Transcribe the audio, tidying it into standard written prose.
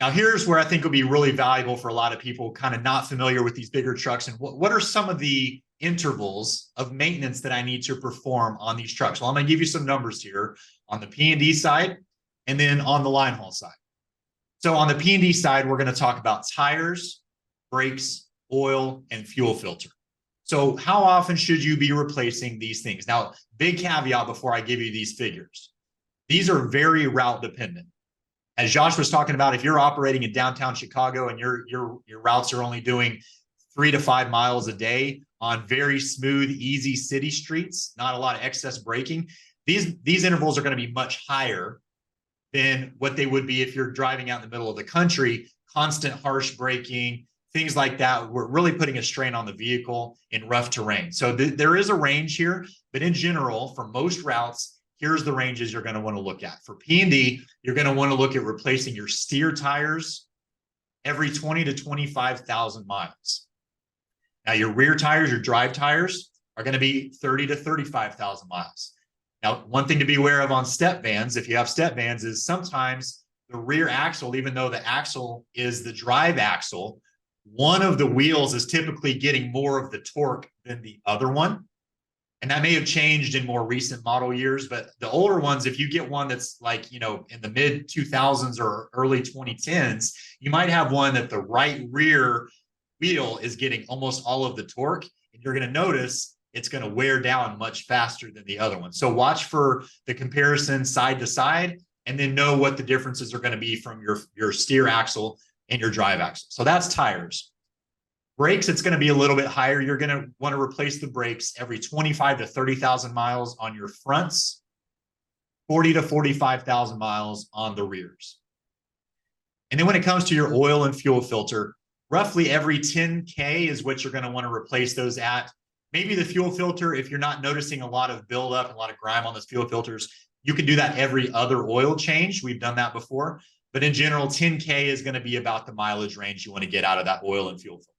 Now, here's where I think will be really valuable for a lot of people kind of not familiar with these bigger trucks. And what are some of the intervals of maintenance that I need to perform on these trucks? Well, I'm going to give you some numbers here on the P&D side and then on the line haul side. So on the P&D side, we're going to talk about tires, brakes, oil, and fuel filter. So how often should you be replacing these things? Now, big caveat before I give you these figures. These are very route dependent. As Josh was talking about, if you're operating in downtown Chicago and your routes are only doing 3 to 5 miles a day on very smooth, easy city streets, not a lot of excess braking, these intervals are going to be much higher than what they would be if you're driving out in the middle of the country, constant harsh braking, things like that. We're really putting a strain on the vehicle in rough terrain. So there is a range here, but in general, for most routes, here's the ranges you're going to want to look at. For P&D, you're going to want to look at replacing your steer tires every 20 to 25,000 miles. Now, your rear tires, your drive tires, are going to be 30 to 35,000 miles. Now, one thing to be aware of on step vans, if you have step vans, is sometimes the rear axle, even though the axle is the drive axle, one of the wheels is typically getting more of the torque than the other one. And that may have changed in more recent model years, but the older ones, if you get one that's like, in the mid 2000s or early 2010s, you might have one that the right rear wheel is getting almost all of the torque. And you're going to notice it's going to wear down much faster than the other one. So watch for the comparison side to side, and then know what the differences are going to be from your steer axle and your drive axle. So that's tires. Brakes, it's going to be a little bit higher. You're going to want to replace the brakes every 25 to 30,000 miles on your fronts, 40 to 45,000 miles on the rears. And then when it comes to your oil and fuel filter, roughly every 10K is what you're going to want to replace those at. Maybe the fuel filter, if you're not noticing a lot of buildup and a lot of grime on those fuel filters, you can do that every other oil change. We've done that before. But in general, 10K is going to be about the mileage range you want to get out of that oil and fuel filter.